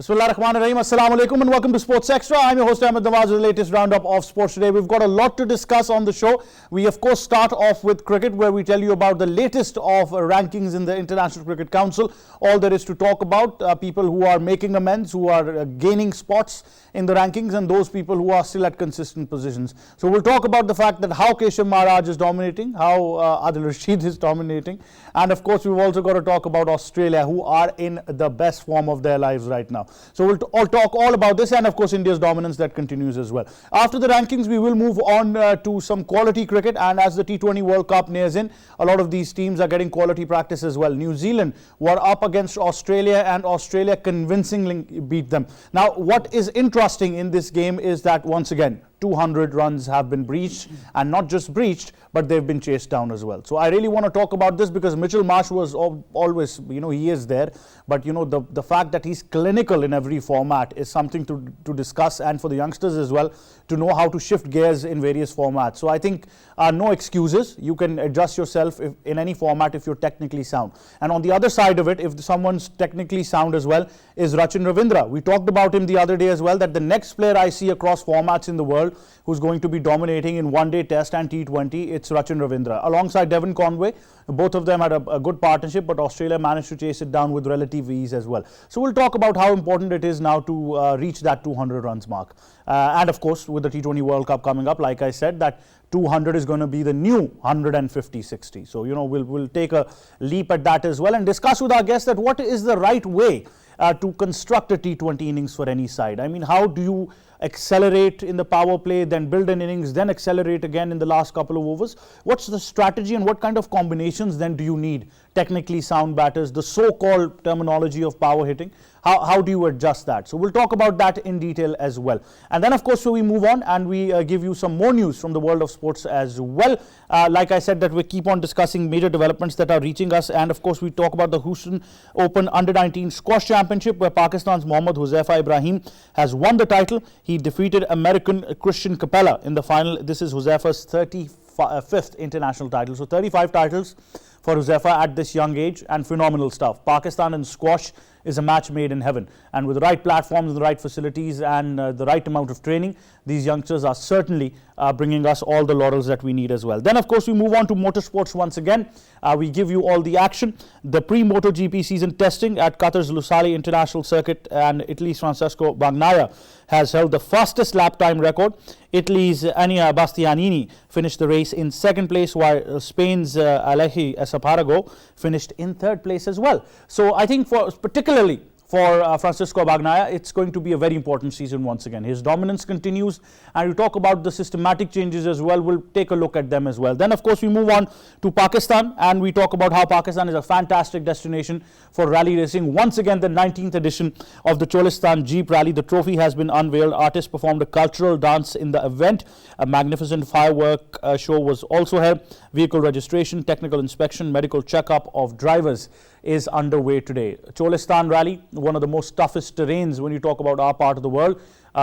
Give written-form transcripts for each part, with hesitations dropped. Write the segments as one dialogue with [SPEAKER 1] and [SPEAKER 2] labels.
[SPEAKER 1] Bismillahirrahmanirrahim. Assalamu alaikum and welcome to Sports Extra. I'm your host Ahmed Nawaz with the latest roundup of sports today. We've got a lot to discuss on the show. We of course start off with cricket, where we tell you about the latest of rankings in the International Cricket Council. All there is to talk about, people who are making amends, who are gaining spots in the rankings, and those people who are still at consistent positions. So we'll talk about the fact that how Keshav Maharaj is dominating, how Adil Rashid is dominating, and of course we've also got to talk about Australia, who are in the best form of their lives right now. So we'll all talk all about this, and of course India's dominance that continues as well. After the rankings, we will move on to some quality cricket, and as the T20 World Cup nears in, a lot of these teams are getting quality practice as well. New Zealand were up against Australia, and Australia convincingly beat them. Now what is interesting in this game is that once again 200 runs have been breached, and not just breached, but they've been chased down as well. So I really want to talk about this because Mitchell Marsh was always, he is there, but the fact that he's clinical in every format is something to discuss, and for the youngsters as well to know how to shift gears in various formats. So I think no excuses. You can adjust yourself in any format if you're technically sound. And on the other side of it, if someone's technically sound as well, is Rachin Ravindra. We talked about him the other day as well, that the next player I see across formats in the world who's going to be dominating in one-day test and T20, it's Rachin Ravindra. Alongside Devon Conway, both of them had a good partnership, but Australia managed to chase it down with relative ease as well. So we'll talk about how important it is now to reach that 200 runs mark. And of course, with the T20 World Cup coming up, like I said, that 200 is going to be the new 150-60. So, we'll take a leap at that as well and discuss with our guests that what is the right way to construct a T20 innings for any side. I mean, how do you accelerate in the power play, then build an innings, then accelerate again in the last couple of overs? What's the strategy, and what kind of combinations then do you need? Technically sound batters, the so-called terminology of power hitting, how do you adjust that? So we'll talk about that in detail as well. And then of course, so we move on and we give you some more news from the world of sports as well. Like I said, that we keep on discussing major developments that are reaching us, and of course we talk about the Houston Open Under-19 Squash Championship, where Pakistan's Mohammad Huzaifa Ibrahim has won the title. He defeated American Christian Capella in the final. This is Huzaifa's 35th international title. So 35 titles for Huzaifa at this young age, and phenomenal stuff. Pakistan in squash is a match made in heaven, and with the right platforms and the right facilities and the right amount of training, these youngsters are certainly bringing us all the laurels that we need as well. Then of course we move on to motorsports once again. We give you all the action. The pre-MotoGP season testing at Qatar's Lusail International Circuit, and Italy's Francesco Bagnaia has held the fastest lap time record. Italy's Ania Bastianini finished the race in second place, while Spain's Aleix Espargaro finished in third place as well. So I think particularly for Francesco Bagnaia, it's going to be a very important season once again. His dominance continues, and we talk about the systematic changes as well. We'll take a look at them as well. Then of course we move on to Pakistan, and we talk about how Pakistan is a fantastic destination for rally racing. Once again, the 19th edition of the Cholistan Jeep Rally, the trophy has been unveiled. Artists performed a cultural dance in the event. A magnificent firework show was also held. Vehicle registration, technical inspection, medical checkup of drivers is underway today. Cholistan Rally, one of the most toughest terrains when you talk about our part of the world,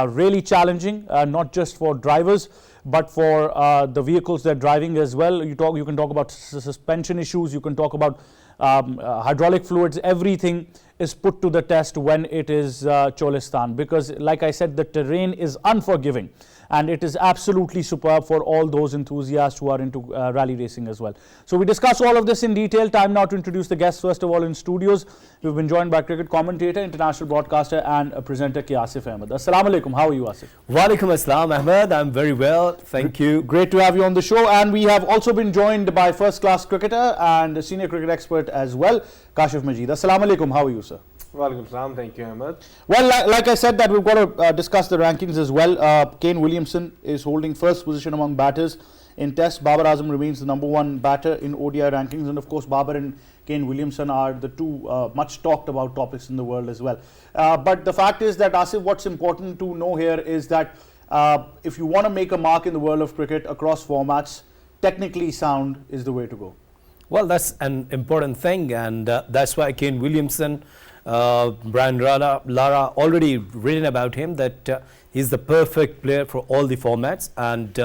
[SPEAKER 1] really challenging, not just for drivers but for the vehicles they're driving as well. You can talk about suspension issues, you can talk about hydraulic fluids. Everything is put to the test when it is Cholistan, because like I said, the terrain is unforgiving, and it is absolutely superb for all those enthusiasts who are into rally racing as well. So we discuss all of this in detail. Time now to introduce the guests. First of all, in studios, we've been joined by cricket commentator, international broadcaster and presenter Asif Ahmed. Assalamu alaikum. How are you, Asif?
[SPEAKER 2] Walaikum assalam, Ahmed. I'm very well. Thank you.
[SPEAKER 1] Great to have you on the show. And we have also been joined by first-class cricketer and senior cricket expert as well, Kashif Majid. Assalamu alaikum. How are you, sir?
[SPEAKER 3] Walaikum salam. Thank you, Ahmed.
[SPEAKER 1] Well, like I said, that we've got to discuss the rankings as well. Kane Williamson is holding first position among batters in Test. Babar Azam remains the #1 batter in ODI rankings, and of course Babar and Kane Williamson are the two much talked about topics in the world as well. But the fact is that, Asif, what's important to know here is that if you want to make a mark in the world of cricket across formats, technically sound is the way to go.
[SPEAKER 2] Well, that's an important thing, and that's why Kane Williamson, Brian Lara already written about him that he's the perfect player for all the formats, and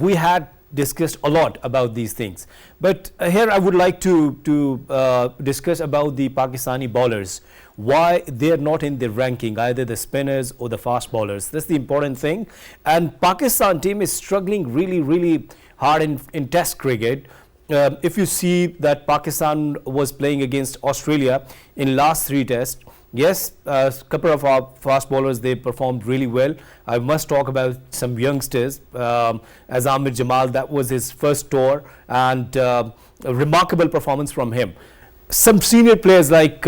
[SPEAKER 2] we had discussed a lot about these things. But here I would like to discuss about the Pakistani bowlers, why they are not in the ranking, either the spinners or the fast bowlers. That's the important thing. And Pakistan team is struggling really hard in test cricket. If you see that Pakistan was playing against Australia in last 3 tests, yes, a couple of our fast bowlers, they performed really well. I must talk about some youngsters, as Amir Jamal, that was his first tour, and a remarkable performance from him. Some senior players like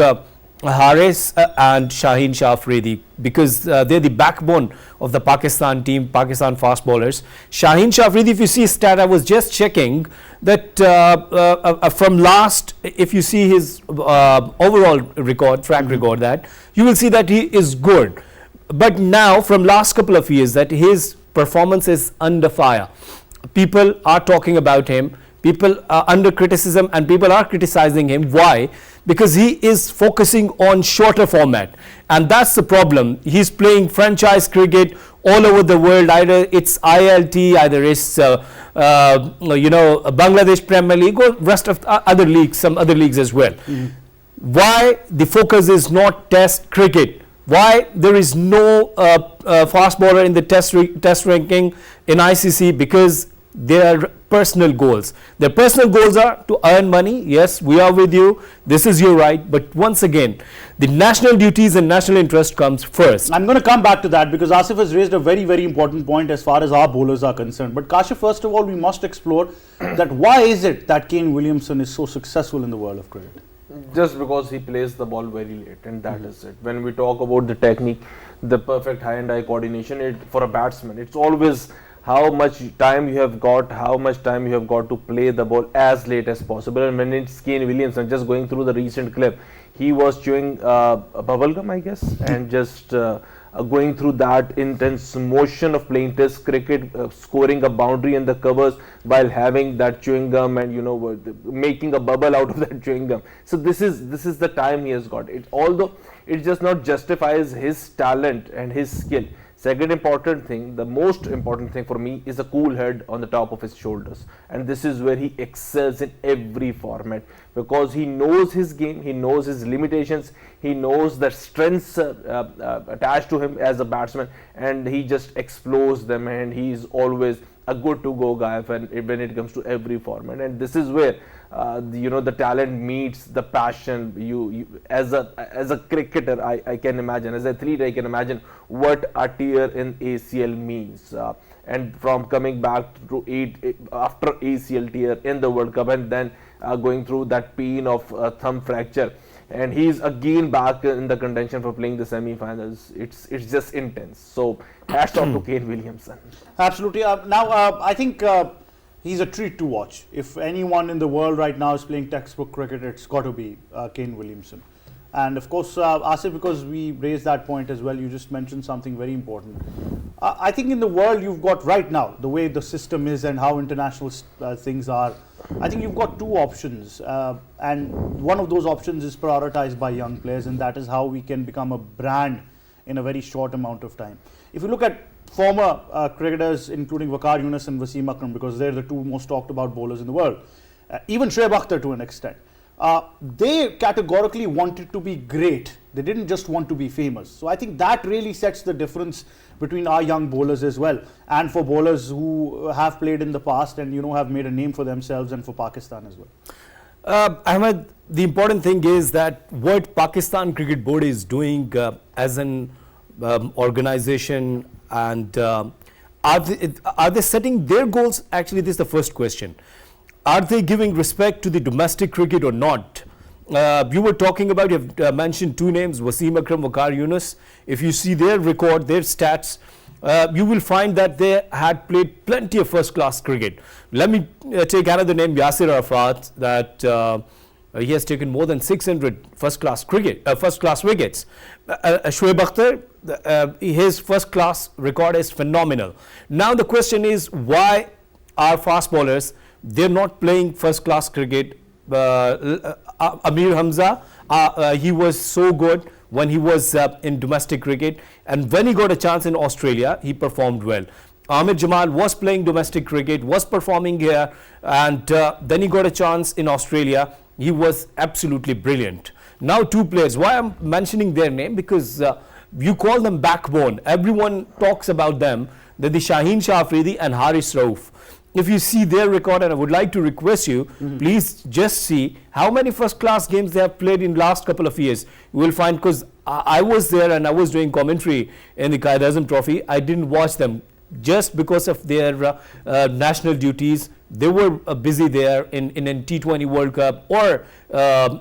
[SPEAKER 2] Haris and Shaheen Shah Afridi, because they're the backbone of the Pakistan team, Pakistan fast bowlers. Shaheen Shah Afridi, if you see stat, I was just checking that from last, if you see his overall record, track record, that you will see that he is good. But now from last couple of years, that his performance is under fire. People are talking about him. People are under criticism and people are criticizing him. Why? Because he is focusing on shorter format, and that's the problem. He's playing franchise cricket all over the world. Either it's ILT, either it's Bangladesh Premier League, or rest of other leagues, some other leagues as well. Why the focus is not test cricket? Why there is no fast bowler in the test ranking in ICC? Because their personal goals. Their personal goals are to earn money. Yes, we are with you. This is your right. But once again, the national duties and national interest comes first.
[SPEAKER 1] I'm going to come back to that because Asif has raised a very important point as far as our bowlers are concerned. But Kashif, first of all, we must explore that why is it that Kane Williamson is so successful in the world of cricket?
[SPEAKER 3] Just because he plays the ball very late, and that is it. When we talk about the technique, the perfect hand-eye coordination, for a batsman, it's always how much time you have got, to play the ball as late as possible. And when it's Kane Williamson, just going through the recent clip, he was chewing a bubble gum, I guess, and just going through that intense motion of playing test cricket, scoring a boundary in the covers while having that chewing gum and making a bubble out of that chewing gum. So this is the time he has got. Although it just not justifies his talent and his skill. Second important thing, the most important thing for me, is a cool head on the top of his shoulders, and this is where he excels in every format, because he knows his game, he knows his limitations, he knows the strengths attached to him as a batsman, and he just explodes them, and he is always a good to go guy when it comes to every format. And this is where the talent meets the passion. You as a cricketer, I can imagine, as an athlete, I can imagine what a tear in ACL means, and from coming back to after ACL tear in the World Cup, and then going through that pain of thumb fracture, and he's again back in the contention for playing the semi-finals. It's just intense. So hats off to Kane Williamson.
[SPEAKER 1] Absolutely. Now I think he's a treat to watch. If anyone in the world right now is playing textbook cricket, it's got to be Kane Williamson. And of course, Asif, because we raised that point as well, you just mentioned something very important. I think in the world you've got right now, the way the system is and how international things are, I think you've got two options. And one of those options is prioritized by young players, and that is how we can become a brand in a very short amount of time. If you look at former cricketers, including Waqar Younis and Wasim Akram, because they're the two most talked about bowlers in the world, even Shoaib Akhtar to an extent, they categorically wanted to be great. They didn't just want to be famous. So I think that really sets the difference between our young bowlers as well, and for bowlers who have played in the past and have made a name for themselves, and for Pakistan as well.
[SPEAKER 2] Ahmed, the important thing is that what Pakistan Cricket Board is doing as an organization, and are they setting their goals? Actually, this is the first question. Are they giving respect to the domestic cricket or not? You were talking about, you have mentioned two names, Wasim Akram, Waqar Younis. If you see their record, their stats, you will find that they had played plenty of first-class cricket. Let me take another name, Yasir Arafat, that he has taken more than 600 first-class wickets. Shoaib Akhtar, his first-class record is phenomenal. Now the question is, why are fast bowlers, they're not playing first-class cricket? Amir Hamza, he was so good when he was in domestic cricket, and when he got a chance in Australia, he performed well. Ahmed Jamal was playing domestic cricket, was performing here, and then he got a chance in Australia. He was absolutely brilliant. Now two players. Why I'm mentioning their name? Because you call them backbone. Everyone talks about them. They're the Shaheen Shah Afridi and Haris Rauf. If you see their record, and I would like to request you, please just see how many first-class games they have played in last couple of years. You will find, because I was there and I was doing commentary in the Quaid-e-Azam Trophy. I didn't watch them just because of their national duties. They were busy there in T20 World Cup or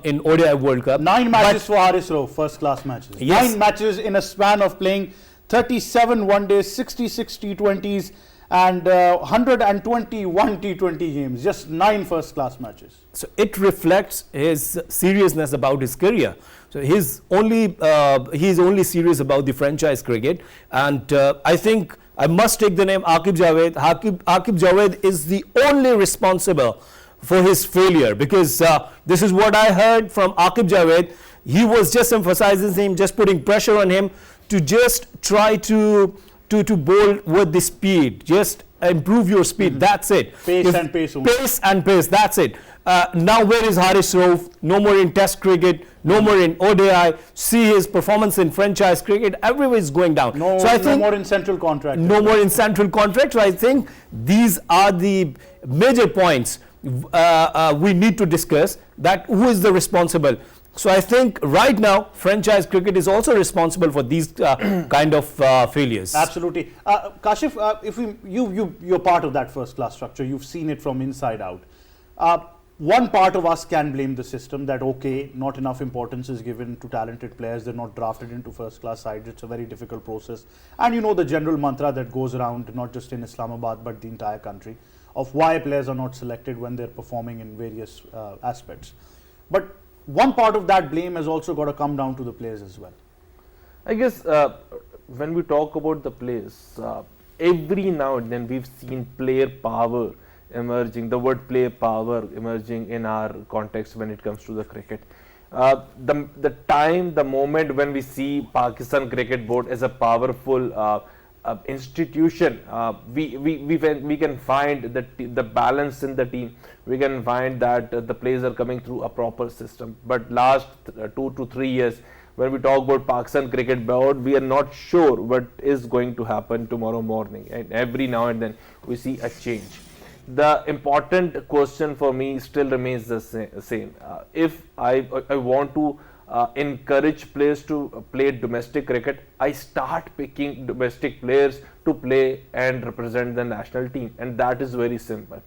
[SPEAKER 2] in ODI World Cup.
[SPEAKER 1] 9 matches for Haris Rauf, first-class matches.
[SPEAKER 2] Yes.
[SPEAKER 1] 9 matches in a span of playing 37 one-days, 66 T20s, and 121 T20 games. Just 9 first-class matches.
[SPEAKER 2] So it reflects his seriousness about his career. So he's only serious about the franchise cricket, and I think I must take the name Aqib Javed. Aqib Javed is the only responsible for his failure, because this is what I heard from Aqib Javed. He was just emphasizing him, just putting pressure on him to just try to bowl with the speed. Just improve your speed. That's it.
[SPEAKER 1] Pace and pace only.
[SPEAKER 2] Pace and pace. That's it. Now where is Haris Rauf? No more in Test cricket. No more in ODI. See his performance in franchise cricket. Everywhere is going down.
[SPEAKER 1] No,
[SPEAKER 2] so I
[SPEAKER 1] no
[SPEAKER 2] think
[SPEAKER 1] more in central contract.
[SPEAKER 2] no more in central contract. So I think these are the major points we need to discuss. That who is the responsible. So I think right now franchise cricket is also responsible for these kind of failures.
[SPEAKER 1] Absolutely. Kashif, if you're part of that first-class structure, you've seen it from inside out. One part of us can blame the system that, okay, not enough importance is given to talented players. They're not drafted into first-class sides. It's a very difficult process. And you know the general mantra that goes around, not just in Islamabad, but the entire country, of why players are not selected when they're performing in various aspects. But one part of that blame has also got to come down to the players as well.
[SPEAKER 3] I guess when we talk about the players, every now and then we've seen player power emerging, the word player power emerging in our context when it comes to the cricket. The moment when we see Pakistan Cricket Board as a powerful institution, we can find the balance in the team. We can find that the players are coming through a proper system. But last 2 to 3 years, when we talk about Pakistan Cricket Board, we are not sure what is going to happen tomorrow morning. And every now and then we see a change. The important question for me still remains the same. If I want to encourage players to play domestic cricket, I start picking domestic players to play and represent the national team, and that is very simple.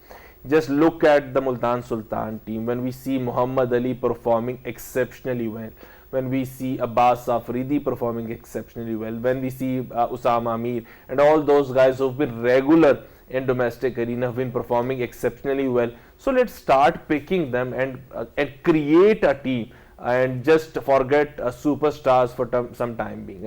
[SPEAKER 3] Just look at the Multan Sultan team. When we see Muhammad Ali performing exceptionally well, when we see Abbas Afridi performing exceptionally well, when we see Usama Mir and all those guys who have been regular in domestic arena have been performing exceptionally well. So let's start picking them and create a team, and just forget superstars for some time being.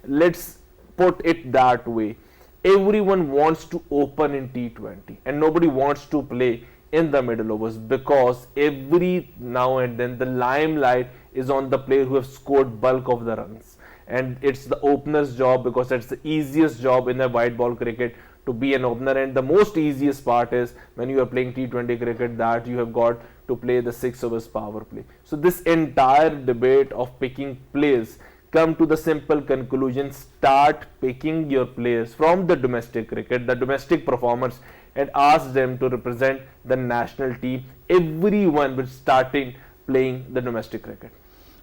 [SPEAKER 3] Let's put it that way. Everyone wants to open in T20 and nobody wants to play in the middle overs, because every now and then the limelight is on the player who have scored bulk of the runs, and it's the opener's job, because that's the easiest job in the white ball cricket, to be an opener. And the most easiest part is when you are playing T20 cricket, that you have got to play the 6 overs power play. So this entire debate of picking players come to the simple conclusion: start picking your players from the domestic cricket, the domestic performers, and ask them to represent the national team. Everyone will starting playing the domestic cricket.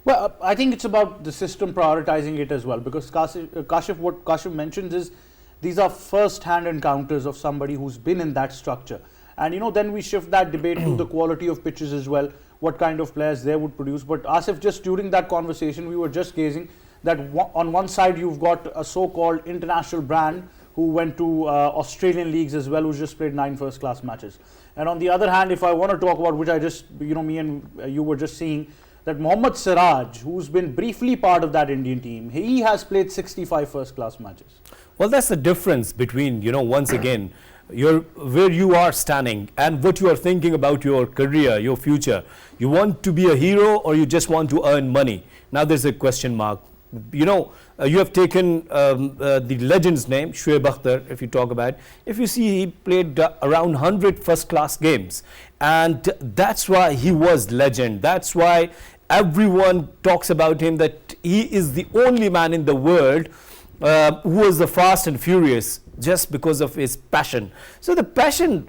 [SPEAKER 1] Well, I think it's about the system prioritizing it as well, because Kashif, what Kashif mentions is these are first-hand encounters of somebody who's been in that structure. And you know, then we shift that debate to the quality of pitches as well, what kind of players they would produce. But Asif, just during that conversation, we were just gazing that on one side you've got a so-called international brand who went to Australian leagues as well, who's just played 9 first-class matches. And on the other hand, if I want to talk about, which I just, you know, me and you were just seeing, that Mohammad Siraj, who's been briefly part of that Indian team, he has played 65 first-class matches.
[SPEAKER 2] Well, that's the difference between, you know, once again, where you are standing and what you are thinking about your career, your future. You want to be a hero or you just want to earn money? Now there's a question mark. You know, you have taken the legend's name, Shoaib Akhtar, if you talk about. If you see, he played around 100 first-class games. And that's why he was legend. That's why everyone talks about him, that he is the only man in the world who was the fast and furious, just because of his passion. So the passion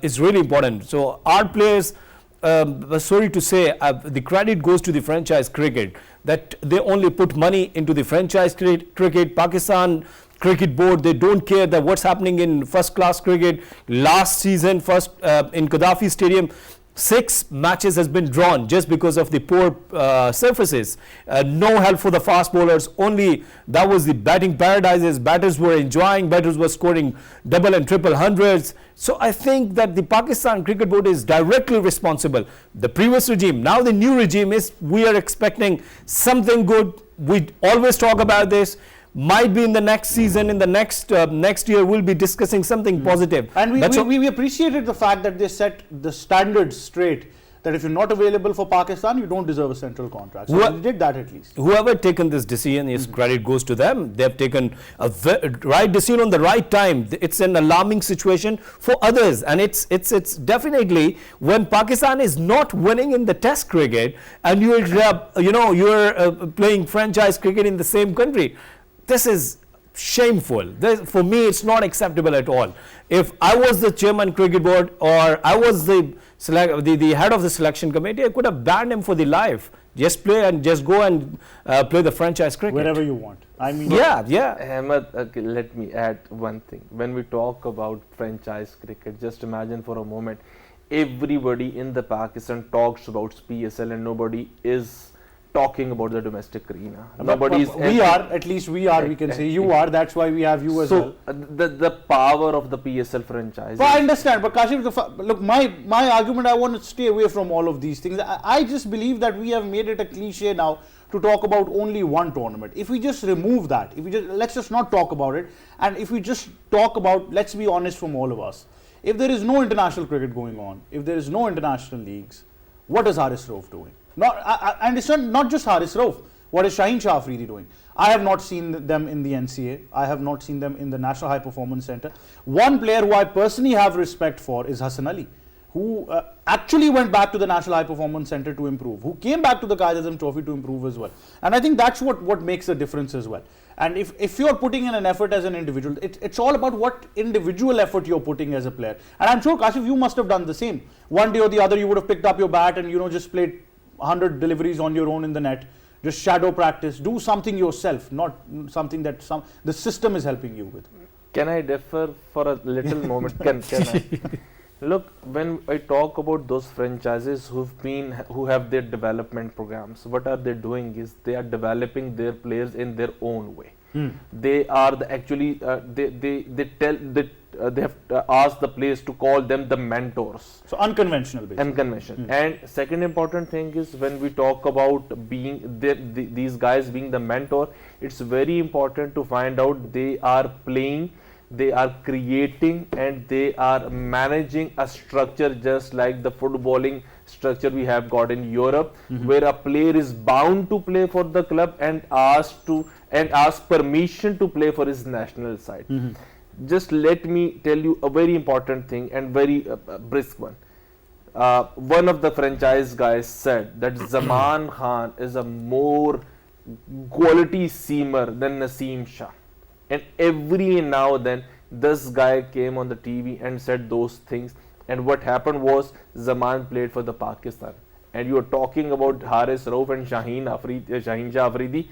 [SPEAKER 2] is really important. So our players, sorry to say, the credit goes to the franchise cricket, that they only put money into the franchise cricket. Pakistan Cricket Board, they don't care that what's happening in first class cricket. Last season, in Gaddafi Stadium, 6 matches has been drawn just because of the poor surfaces. No help for the fast bowlers. Only that was the batting paradises. Batters were enjoying. Batters were scoring double and triple hundreds. So I think that the Pakistan Cricket Board is directly responsible. The previous regime, now the new regime is, we are expecting something good. We always talk about this. Might be in the next season, in the next year, we'll be discussing something positive.
[SPEAKER 1] And we appreciated the fact that they set the standards straight, that if you're not available for Pakistan, you don't deserve a central contract. So they did that at least.
[SPEAKER 2] Whoever taken this decision, yes, credit goes to them. They have taken a right decision on the right time. It's an alarming situation for others, and it's definitely when Pakistan is not winning in the Test cricket, and you're playing franchise cricket in the same country. This is shameful. For me, it's not acceptable at all. If I was the chairman cricket board, or I was the head of the selection committee, I could have banned him for the life. Just play and just go and play the franchise cricket.
[SPEAKER 1] Wherever you want. I mean,
[SPEAKER 2] yeah.
[SPEAKER 3] Ahmed, let me add one thing. When we talk about franchise cricket, just imagine for a moment, everybody in the Pakistan talks about PSL and nobody is talking about the domestic arena.
[SPEAKER 1] We can say you are, that's why we have you as well.
[SPEAKER 3] The power of the PSL franchise.
[SPEAKER 1] Well, I understand, but Kashif, look, my argument, I want to stay away from all of these things. I just believe that we have made it a cliche now to talk about only one tournament. If we just remove that, let's just not talk about it, and if we just talk about, let's be honest from all of us, if there is no international cricket going on, if there is no international leagues, what is Haris Rauf doing? And it's not just Haris Rauf. What is Shaheen Shah Afridi doing? I have not seen them in the NCA. I have not seen them in the National High Performance Centre. One player who I personally have respect for is Hassan Ali, who actually went back to the National High Performance Centre to improve, who came back to the Quaid-e-Azam Trophy to improve as well. And I think that's what makes a difference as well. And if you're putting in an effort as an individual, it's all about what individual effort you're putting as a player. And I'm sure, Kashif, you must have done the same. One day or the other, you would have picked up your bat and, just played 100 deliveries on your own in the net. Just shadow practice. Do something yourself, not something that the system is helping you with.
[SPEAKER 3] Can I differ for a little moment? Can I? Look, when I talk about those franchises who have their development programs, what are they doing is they are developing their players in their own way. They are they have asked the players to call them the mentors.
[SPEAKER 1] So unconventional, basically.
[SPEAKER 3] Unconventional. And second important thing is, when we talk about being these guys being the mentor, it's very important to find out they are playing, they are creating, and they are managing a structure just like the footballing structure we have got in Europe, where a player is bound to play for the club and ask permission to play for his national side. Just let me tell you a very important thing and very brisk one. One of the franchise guys said that Zaman Khan is a more quality seamer than Naseem Shah. And every now and then this guy came on the TV and said those things. And what happened was Zaman played for the Pakistan. And you are talking about Haris Rauf and Shaheen Shah Afridi.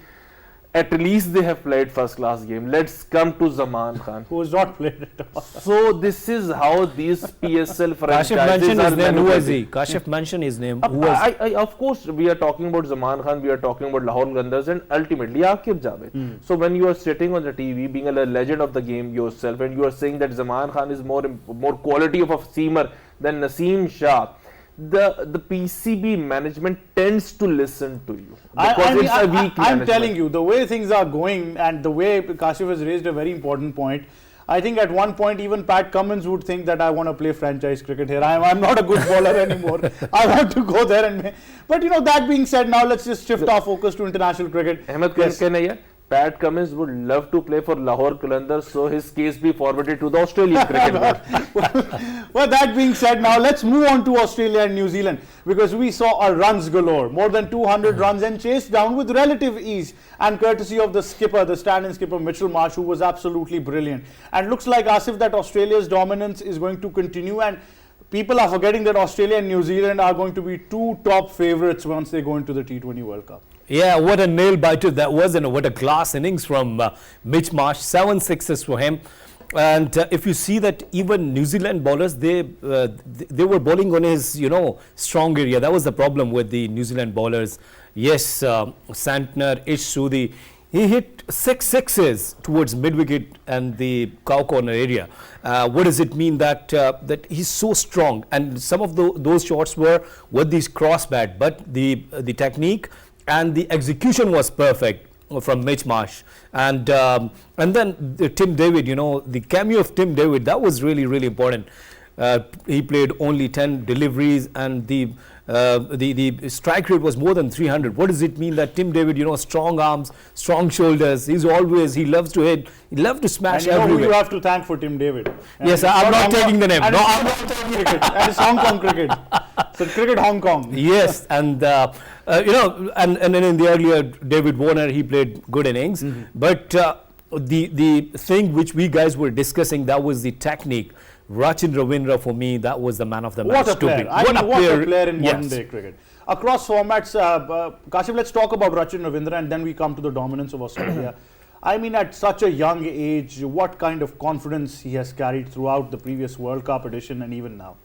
[SPEAKER 3] At least they have played first class game. Let's come to Zaman Khan,
[SPEAKER 1] who has not played at all.
[SPEAKER 3] So this is how these PSL franchises
[SPEAKER 2] Kashif mentioned
[SPEAKER 3] are
[SPEAKER 2] his name. Who was he?
[SPEAKER 3] manipulated.
[SPEAKER 2] Kashif mentioned his name.
[SPEAKER 3] Of course, we are talking about Zaman Khan, we are talking about Lahore Qalandars, and ultimately Aqib Javed. So when you are sitting on the TV, being a legend of the game yourself, and you are saying that Zaman Khan is more quality of a seamer than Naseem Shah, the PCB management tends to listen to you because it's a weak management.
[SPEAKER 1] I'm telling you, the way things are going and the way Kashif has raised a very important point, I think at one point even Pat Cummins would think that I want to play franchise cricket here. I'm not a good bowler anymore. I want to go there and. But that being said, now let's just shift our focus to international cricket.
[SPEAKER 3] Ahmed, can I Pat Cummins would love to play for Lahore Qalandars, so his case be forwarded to the Australian cricket board.
[SPEAKER 1] Well, that being said, now let's move on to Australia and New Zealand, because we saw a runs galore, more than 200 runs, and chased down with relative ease and courtesy of the skipper, the stand-in skipper Mitchell Marsh, who was absolutely brilliant. And looks like, Asif, that Australia's dominance is going to continue, and people are forgetting that Australia and New Zealand are going to be two top favourites once they go into the T20 World Cup.
[SPEAKER 2] Yeah, what a nail biter that was, and what a class innings from Mitch Marsh. 7 sixes for him. And if you see that even New Zealand bowlers, they were bowling on his strong area. That was the problem with the New Zealand bowlers. Yes, Santner, Ish Sodhi, he hit 6 sixes towards mid-wicket and the cow corner area. What does it mean that he's so strong? And some of those shots were with these cross bat, but the technique and the execution was perfect from Mitch Marsh. And then Tim David, the cameo of Tim David, that was really, really important. He played only 10 deliveries, and the strike rate was more than 300. What does it mean that Tim David, strong arms, strong shoulders, he loves to hit, he loves to smash
[SPEAKER 1] and
[SPEAKER 2] everywhere.
[SPEAKER 1] Who you have to thank for Tim David.
[SPEAKER 2] Yes, I'm not taking the name.
[SPEAKER 1] And
[SPEAKER 2] No,
[SPEAKER 1] I'm not taking cricket. And it's Hong Kong cricket. So cricket Hong Kong.
[SPEAKER 2] Yes, and and then in the earlier David Warner, he played good innings. But the thing which we guys were discussing, that was the technique. Rachin Ravindra, for me, that was the man of the match.
[SPEAKER 1] What a player. What a player in modern day cricket. Across formats, Kashif, let's talk about Rachin Ravindra, and then we come to the dominance of Australia. I mean, at such a young age, what kind of confidence he has carried throughout the previous World Cup edition and even now?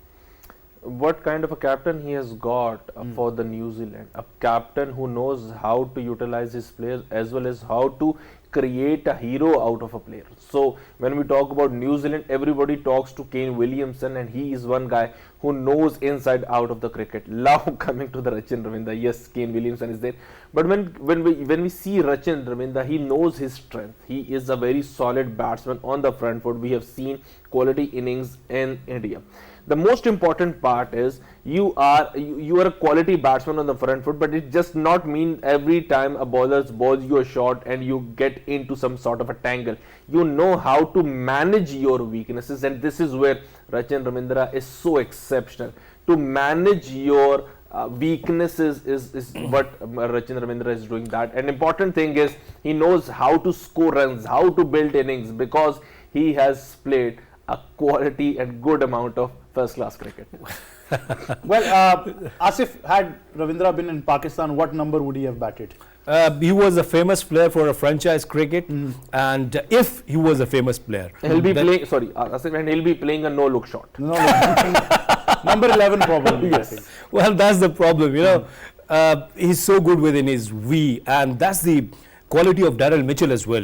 [SPEAKER 3] What kind of a captain he has got for the New Zealand? A captain who knows how to utilize his players as well as how to create a hero out of a player. So when we talk about New Zealand, everybody talks to Kane Williamson, and he is one guy who knows inside out of the cricket. Now coming to the Rachin Ravindra, yes, Kane Williamson is there, but when we see Rachin Ravindra, he knows his strength. He is a very solid batsman on the front foot. We have seen quality innings in India. The most important part is you are a quality batsman on the front foot, but it just not mean every time a bowler bowls you a shot and you get into some sort of a tangle. You know how to manage your weaknesses, and this is where Rachin Ravindra is so exceptional. To manage your weaknesses is what Rachin Ravindra is doing. That an important thing is he knows how to score runs, how to build innings, because he has played a quality and good amount of first-class cricket.
[SPEAKER 1] Well, Asif, had Ravindra been in Pakistan, what number would he have batted?
[SPEAKER 2] He was a famous player for a franchise cricket, and if he was a famous player,
[SPEAKER 3] he'll be playing. Sorry, Asif, and he'll be playing a no-look shot.
[SPEAKER 1] No, number 11 probably. Yes.
[SPEAKER 2] Well, that's the problem. He's so good within his V, and that's the quality of Daryl Mitchell as well.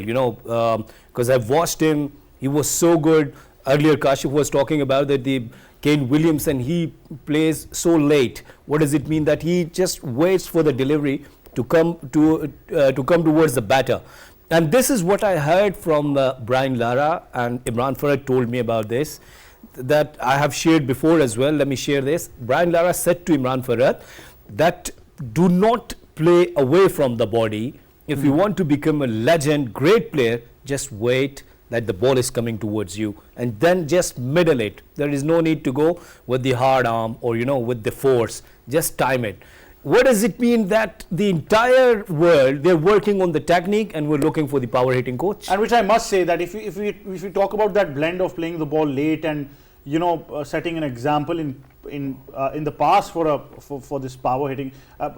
[SPEAKER 2] Because I've watched him. He was so good. Earlier, Kashif was talking about that the Kane Williamson, he plays so late. What does it mean? That he just waits for the delivery to come towards the batter. And this is what I heard from Brian Lara, and Imran Farad told me about this, that I have shared before as well. Let me share this. Brian Lara said to Imran Farad that do not play away from the body. If you want to become a legend, great player, just wait that the ball is coming towards you, and then just middle it. There is no need to go with the hard arm or with the force. Just time it. What does it mean? That the entire world, they're working on the technique, and we're looking for the power hitting coach.
[SPEAKER 1] And which I must say that if we talk about that blend of playing the ball late and setting an example in the past for this power hitting,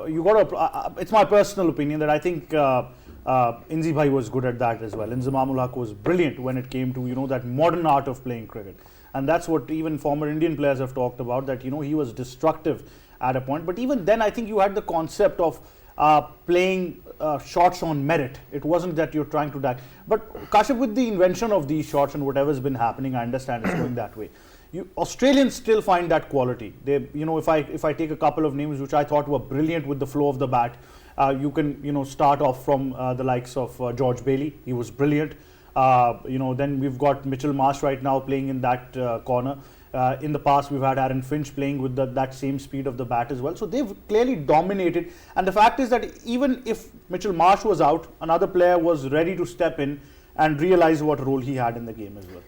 [SPEAKER 1] you got to. It's my personal opinion that I think. Inzi Bhai was good at that as well. Inzamam Haq was brilliant when it came to that modern art of playing cricket, and that's what even former Indian players have talked about, that he was destructive at a point. But even then, I think you had the concept of playing shots on merit. It wasn't that you're trying to die. But Kashif, with the invention of these shots and whatever's been happening, I understand it's going that way. Australians still find that quality. They, if I take a couple of names which I thought were brilliant with the flow of the bat. You can start off from the likes of George Bailey. He was brilliant. Then we've got Mitchell Marsh right now playing in that corner. In the past, we've had Aaron Finch playing with that same speed of the bat as well. So they've clearly dominated. And the fact is that even if Mitchell Marsh was out, another player was ready to step in and realize what role he had in the game as well.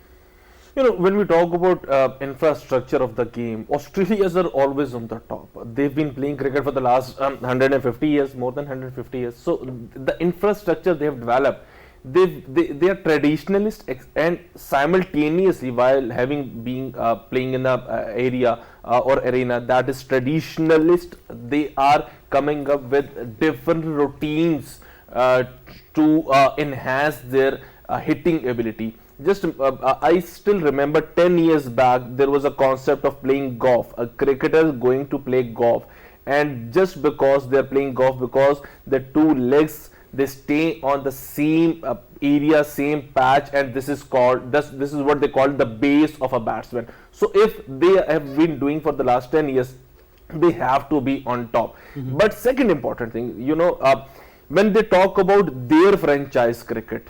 [SPEAKER 3] When we talk about infrastructure of the game, Australians are always on the top. They've been playing cricket for the last 150 years, more than 150 years. So the infrastructure they have developed, they are traditionalist and simultaneously, while being playing in the area or arena that is traditionalist, they are coming up with different routines to enhance their hitting ability. I still remember 10 years back there was a concept of playing golf, a cricketer going to play golf, and just because they are playing golf, because the two legs they stay on the same area, same patch, and this is what they call the base of a batsman. So if they have been doing for the last 10 years, they have to be on top. But second important thing, when they talk about their franchise cricket,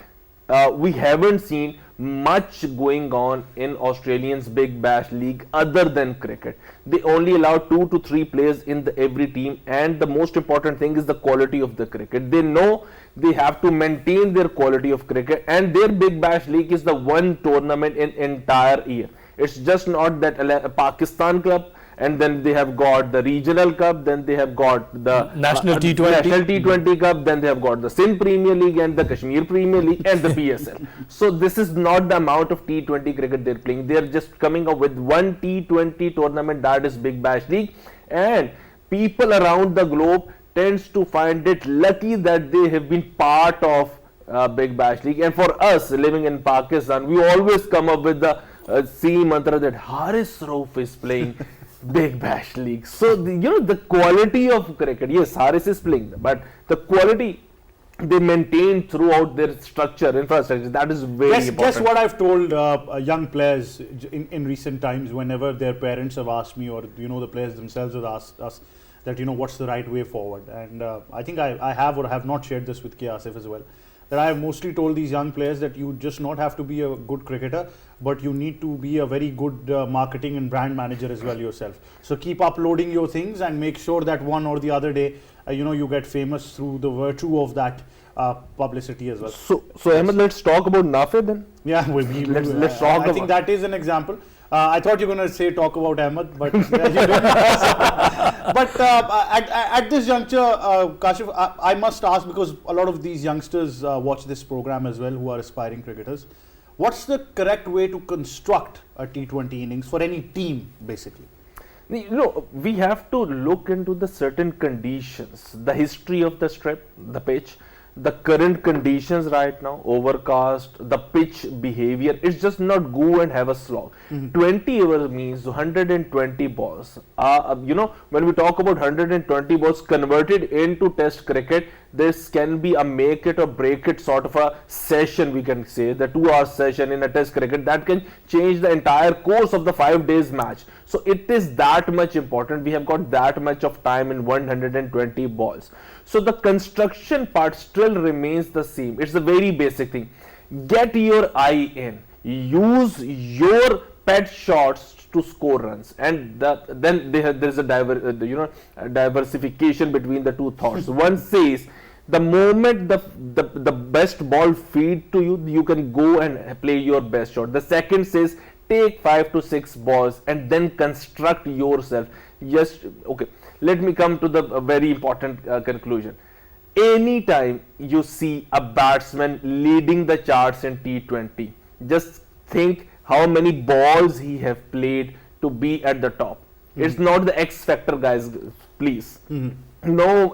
[SPEAKER 3] we haven't seen much going on in Australians Big Bash League other than cricket. They only allow 2 to 3 players in every team, and the most important thing is the quality of the cricket. They know they have to maintain their quality of cricket, and their Big Bash League is the one tournament in entire year. It's just not that a Pakistan club, and then they have got the regional cup, then they have got the
[SPEAKER 2] National T20
[SPEAKER 3] National T20 Cup, then they have got the Sindh Premier League and the Kashmir Premier League and the PSL. So this is not the amount of T20 cricket they're playing. They're just coming up with one T20 tournament, that is Big Bash League, and people around the globe tends to find it lucky that they have been part of Big Bash League. And for us living in Pakistan, we always come up with the same mantra that Haris Rauf is playing Big Bash League. So the quality of cricket, yes, Haris is playing, but the quality they maintain throughout their structure, infrastructure, that is very important.
[SPEAKER 1] Guess what I've told young players in recent times whenever their parents have asked me, or the players themselves have asked us that what's the right way forward, and I think I have or have not shared this with K. Asif as well, that I have mostly told these young players that you just not have to be a good cricketer, but you need to be a very good marketing and brand manager as well yourself. So keep uploading your things and make sure that one or the other day, you get famous through the virtue of that publicity as well.
[SPEAKER 3] So Ahmed, let's talk about Nafe then.
[SPEAKER 1] Yeah,
[SPEAKER 3] let's talk about.
[SPEAKER 1] I think that is an example. I thought you were going to say talk about Ahmed, but you didn't. But at this juncture, Kashif, I must ask, because a lot of these youngsters watch this program as well who are aspiring cricketers. What's the correct way to construct a T20 innings for any team, basically?
[SPEAKER 3] We have to look into the certain conditions, the history of the strip, the pitch, the current conditions right now, overcast, the pitch behavior. It's just not go and have a slog. 20 overs means 120 balls. When we talk about 120 balls converted into test cricket, this can be a make it or break it sort of a session, we can say, the 2-hour session in a test cricket that can change the entire course of the 5 days match. So it is that much important. We have got that much of time in 120 balls. So the construction part still remains the same. It's a very basic thing. Get your eye in. Use your pet shots to score runs, and then there is a diversification between the two thoughts. One says the moment the best ball feed to you, you can go and play your best shot. The second says take 5 to 6 balls and then construct yourself. Okay, let me come to the very important conclusion. Anytime you see a batsman leading the charts in T20, just think how many balls he have played to be at the top. It's not the X factor, guys, please. No,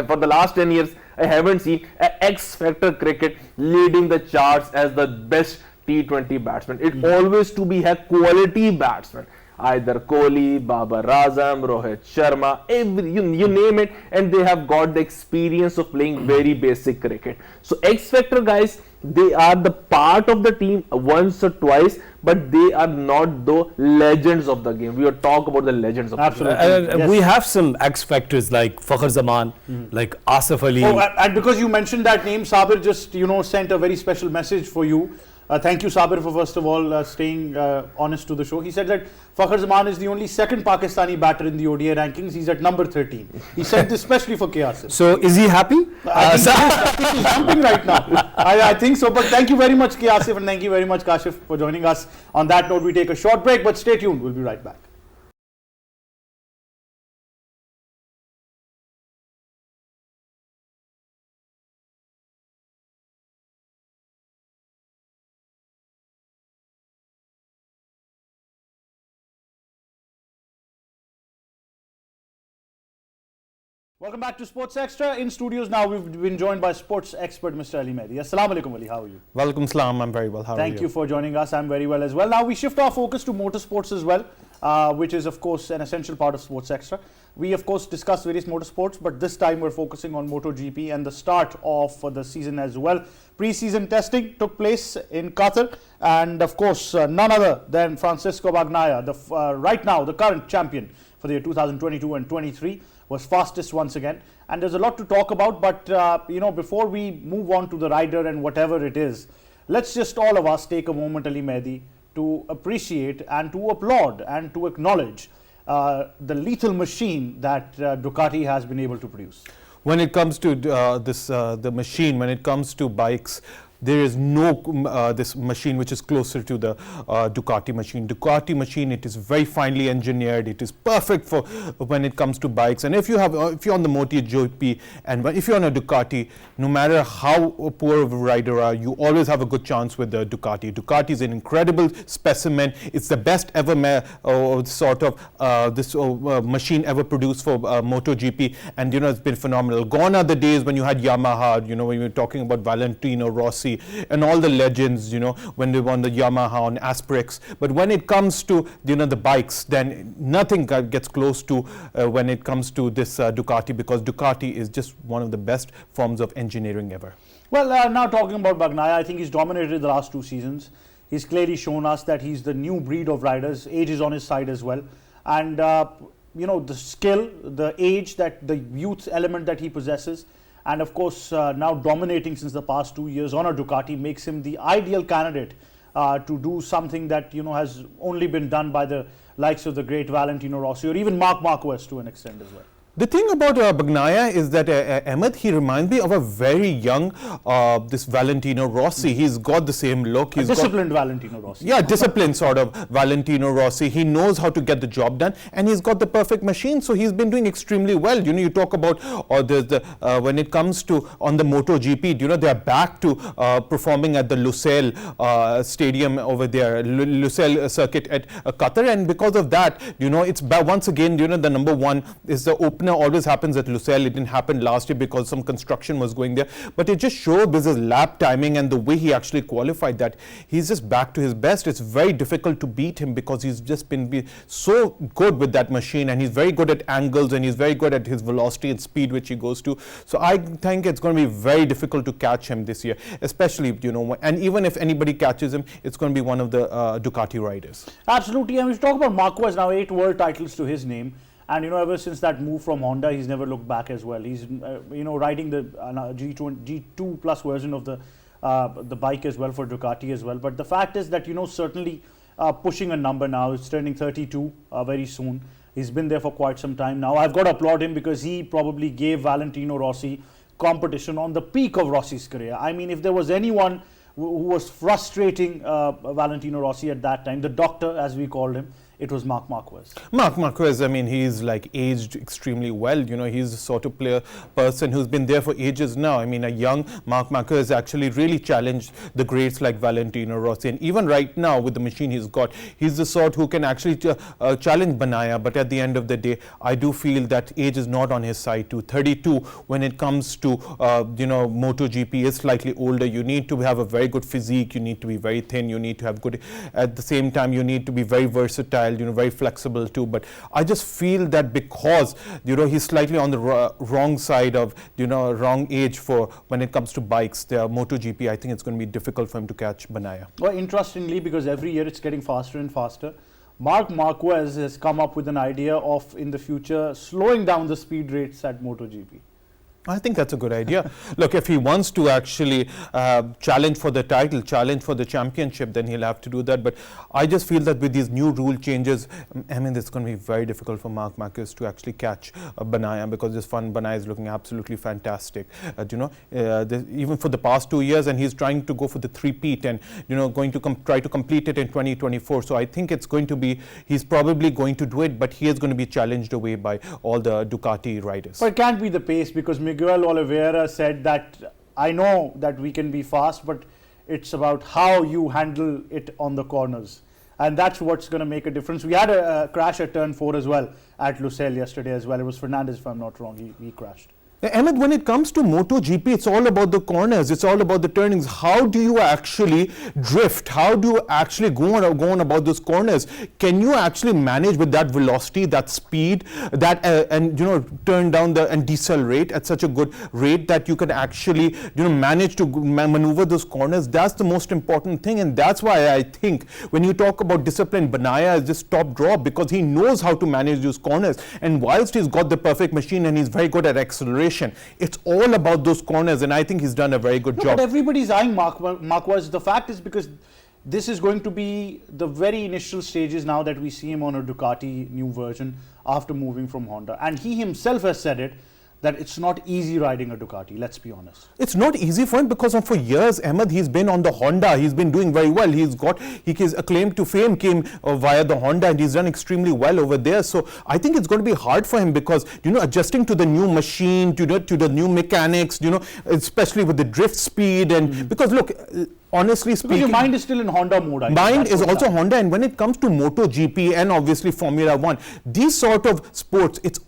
[SPEAKER 3] for the last 10 years, I haven't seen an X factor cricket leading the charts as the best T20 batsman. It always to be a quality batsman. Either Kohli, Babar Azam, Rohit Sharma, you name it, and they have got the experience of playing very basic cricket. So X Factor guys, they are the part of the team once or twice, but they are not the legends of the game. We will talk about the legends of
[SPEAKER 1] Absolutely.
[SPEAKER 3] the game.
[SPEAKER 2] Yes. We have some X factors like Fakhr Zaman, like Asif Ali.
[SPEAKER 1] Oh, and because you mentioned that name, Sabir just sent a very special message for you. Thank you, Sabir, for first of all staying honest to the show. He said that Fakhar Zaman is the only second Pakistani batter in the ODI rankings. He's at number 13. He said this especially for KR.
[SPEAKER 2] So is he happy?
[SPEAKER 1] I think he's jumping right now. I think so. But thank you very much, Asif, and thank you very much, Kashif, for joining us. On that note, we take a short break, but stay tuned. We'll be right back. Welcome back to Sports Extra. In studios now, we've been joined by sports expert Mr. Ali Mehdi. Assalamu alaikum, Ali. How are you?
[SPEAKER 4] Welcome, Salam. I'm very well. How are you?
[SPEAKER 1] Thank you for joining us. I'm very well as well. Now we shift our focus to motorsports as well, which is of course an essential part of Sports Extra. We of course discuss various motorsports, but this time we're focusing on MotoGP and the start of the season as well. Pre-season testing took place in Qatar, and of course none other than Francisco Bagnaia, right now the current champion for the year 2022 and 23. Was fastest once again, and there's a lot to talk about, but before we move on to the rider and whatever it is, let's just all of us take a moment, Ali Mehdi, to appreciate and to applaud and to acknowledge the lethal machine that Ducati has been able to produce.
[SPEAKER 4] When it comes to the machine, when it comes to bikes, there is no this machine which is closer to the Ducati machine. Ducati machine, it is very finely engineered. It is perfect for when it comes to bikes. And if you're on the MotoGP and if you're on a Ducati, no matter how poor of a rider you are, you always have a good chance with the Ducati. Ducati is an incredible specimen. It's the best ever machine ever produced for MotoGP, and it's been phenomenal. Gone are the days when you had Yamaha. When you were talking about Valentino Rossi and all the legends, when they won the Yamaha on Asprix. But when it comes to, the bikes, then nothing gets close to when it comes to this Ducati, because Ducati is just one of the best forms of engineering ever.
[SPEAKER 1] Well, now talking about Bagnaia, I think he's dominated the last 2 seasons. He's clearly shown us that he's the new breed of riders. Age is on his side as well. And, the skill, the age, the youth element that he possesses, and of course now dominating since the past 2 years on a Ducati makes him the ideal candidate to do something that has only been done by the likes of the great Valentino Rossi or even Marc Marquez to an extent as well.
[SPEAKER 4] The thing about Bagnaia is that Ahmed, he reminds me of a very young this Valentino Rossi. He's got the same look. He's
[SPEAKER 1] disciplined Valentino Rossi.
[SPEAKER 4] Yeah, disciplined sort of Valentino Rossi. He knows how to get the job done, and he's got the perfect machine. So he's been doing extremely well. You talk about when it comes to on the MotoGP, they are back to performing at the Lusail stadium over there, Lusail circuit at Qatar, and because of that, it's once again, the number one is the opener always happens at Lusail. It didn't happen last year because some construction was going there, but it just showed his lap timing and the way he actually qualified that he's just back to his best. It's very difficult to beat him because he's just been so good with that machine, and he's very good at angles, and he's very good at his velocity and speed which he goes to. So I think it's going to be very difficult to catch him this year, especially and even if anybody catches him, it's going to be one of the Ducati riders.
[SPEAKER 1] Absolutely. And we talk about Marquez now, 8 world titles to his name. And ever since that move from Honda, he's never looked back as well. He's riding the G2 plus version of the bike as well for Ducati as well. But the fact is that certainly pushing a number now. He's turning 32 very soon. He's been there for quite some time now. I've got to applaud him because he probably gave Valentino Rossi competition on the peak of Rossi's career. I mean, if there was anyone who was frustrating Valentino Rossi at that time, the doctor as we called him, it was Marc Marquez.
[SPEAKER 4] Marc Marquez, I mean, he's aged extremely well. He's the sort of person who's been there for ages now. I mean, a young Marc Marquez actually really challenged the greats like Valentino Rossi. And even right now, with the machine he's got, he's the sort who can actually challenge Bagnaia. But at the end of the day, I do feel that age is not on his side too. 32, when it comes to, MotoGP, is slightly older. You need to have a very good physique. You need to be very thin. You need to have good, at the same time, you need to be very versatile. Very flexible too. But I just feel that because he's slightly on the wrong side of wrong age for when it comes to bikes, the MotoGP, I think it's going to be difficult for him to catch Bagnaia.
[SPEAKER 1] Well, interestingly, because every year it's getting faster and faster, Marc Marquez has come up with an idea of in the future slowing down the speed rates at MotoGP.
[SPEAKER 4] I think that's a good idea. Look, if he wants to actually challenge for the title, challenge for the championship, then he'll have to do that. But I just feel that with these new rule changes, I mean, it's going to be very difficult for Marc Marquez to actually catch Banaya, because this fun Banaya is looking absolutely fantastic. Even for the past 2 years, and he's trying to go for the three-peat and, going to try to complete it in 2024. So I think it's going to be, he's probably going to do it, but he is going to be challenged away by all the Ducati riders.
[SPEAKER 1] But it can't be the pace, because Miguel Oliveira said that, I know that we can be fast, but it's about how you handle it on the corners. And that's what's going to make a difference. We had a crash at turn 4 as well at Lusail yesterday as well. It was Fernandez, if I'm not wrong, he crashed.
[SPEAKER 4] Ahmed, when it comes to MotoGP, it's all about the corners, it's all about the turnings. How do you actually drift? How do you actually go on about those corners? Can you actually manage with that velocity, that speed, that turn down and decelerate at such a good rate that you can actually manage to maneuver those corners? That's the most important thing, and that's why I think when you talk about discipline, Banaya is just top draw, because he knows how to manage those corners. And whilst he's got the perfect machine and he's very good at acceleration, it's all about those corners, and I think he's done a very good job.
[SPEAKER 1] But everybody's eyeing Marquez. The fact is, because this is going to be the very initial stages now that we see him on a Ducati new version after moving from Honda. And he himself has said it, that it's not easy riding a Ducati, let's be honest.
[SPEAKER 4] It's not easy for him, because for years, Ahmed, he's been on the Honda. He's been doing very well. His acclaim to fame came via the Honda, and he's done extremely well over there. So I think it's going to be hard for him, because, adjusting to the new machine, to the new mechanics, especially with the drift speed. And because look, honestly speaking,
[SPEAKER 1] because your mind is still in Honda mode.
[SPEAKER 4] Mind is also Honda, and when it comes to MotoGP and obviously Formula 1, these sort of sports, it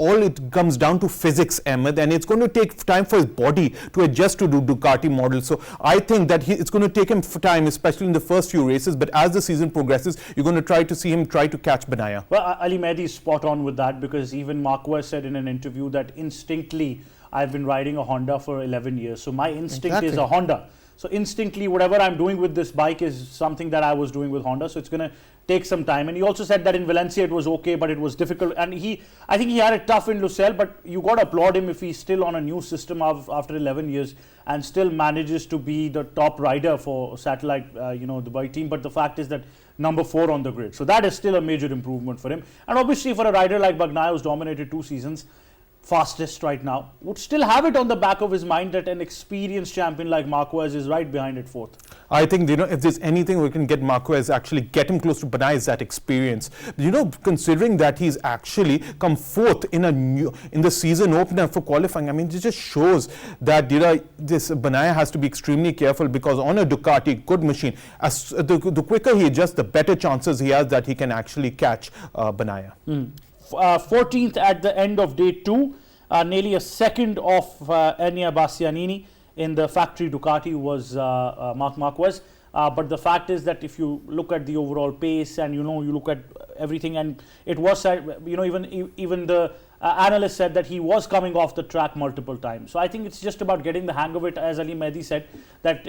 [SPEAKER 4] comes down to physics, Ahmed, and it's going to take time for his body to adjust to the Ducati model. So I think that it's going to take him time, especially in the first few races, but as the season progresses, you're going to try to see him try to catch Banaya.
[SPEAKER 1] Well, Ali Mehdi is spot on with that, because even Marquez said in an interview that instinctively, I've been riding a Honda for 11 years, so my instinct is a Honda. So instinctively, whatever I'm doing with this bike is something that I was doing with Honda. So it's going to take some time. And he also said that in Valencia it was okay, but it was difficult. And I think he had it tough in Lusail, but you got to applaud him if he's still on a new system after 11 years and still manages to be the top rider for Satellite, Dubai team. But the fact is that number 4 on the grid. So that is still a major improvement for him. And obviously for a rider like Bagnaia, who's dominated 2 seasons, fastest right now, would still have it on the back of his mind that an experienced champion like Marquez is right behind it 4th.
[SPEAKER 4] I think, if there's anything we can get Marquez, actually get him close to Banaya, is that experience. Considering that he's actually come 4th in the season opener for qualifying, I mean, it just shows that, this Banaya has to be extremely careful, because on a Ducati, good machine, the quicker he adjusts, the better chances he has that he can actually catch Banaya.
[SPEAKER 1] 14th at the end of day 2, nearly a second off Enea Bastianini in the factory Ducati was Marc Marquez. But the fact is that if you look at the overall pace and you look at everything, and it was even the analyst said that he was coming off the track multiple times. So I think it's just about getting the hang of it, as Ali Mehdi said, that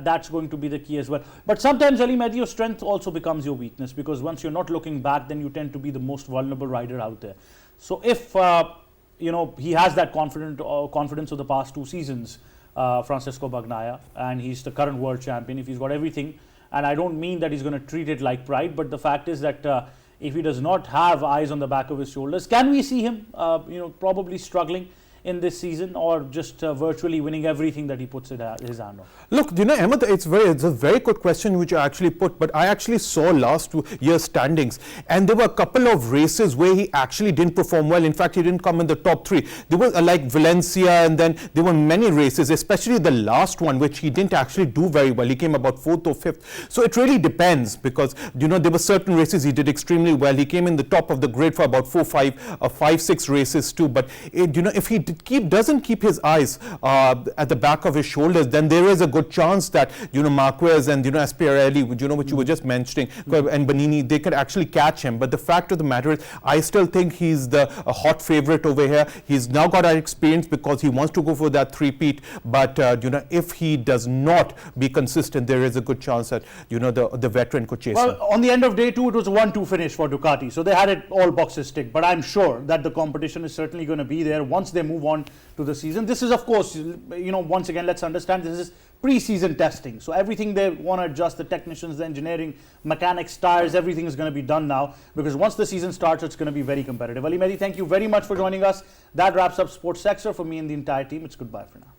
[SPEAKER 1] that's going to be the key as well. But sometimes, Ali Mehdi, your strength also becomes your weakness, because once you're not looking back, then you tend to be the most vulnerable rider out there. So if he has that confidence of the past 2 seasons, Francisco Bagnaia, and he's the current world champion, if he's got everything, and I don't mean that he's going to treat it like pride, but the fact is that if he does not have eyes on the back of his shoulders, can we see him probably struggling in this season, or just virtually winning everything that he puts his hand on?
[SPEAKER 4] Look, Ahmed, it's a very good question which I actually put, but I actually saw last year's standings, and there were a couple of races where he actually didn't perform well. In fact, he didn't come in the top 3. There was like Valencia, and then there were many races, especially the last one, which he didn't actually do very well. He came about 4th or 5th. So it really depends, because there were certain races he did extremely well. He came in the top of the grid for about 5-6 races too. But if he doesn't keep his eyes at the back of his shoulders, then there is a good chance that Marquez and Asparelli, which you were just mentioning, and Banini, they could actually catch him. But the fact of the matter is, I still think he's a hot favorite over here. He's now got that experience because he wants to go for that three-peat. But if he does not be consistent, there is a good chance that the veteran could chase him.
[SPEAKER 1] On the end of day 2, it was a 1-2 finish for Ducati, so they had it all boxes ticked. But I'm sure that the competition is certainly going to be there once they move on to the season. This is, of course, once again, let's understand, this is pre-season testing. So everything they want to adjust, the technicians, the engineering, mechanics, tires, everything is going to be done now, because once the season starts, it's going to be very competitive. Ali Mehdi, thank you very much for joining us. That wraps up Sports Extra. For me and the entire team, it's goodbye for now.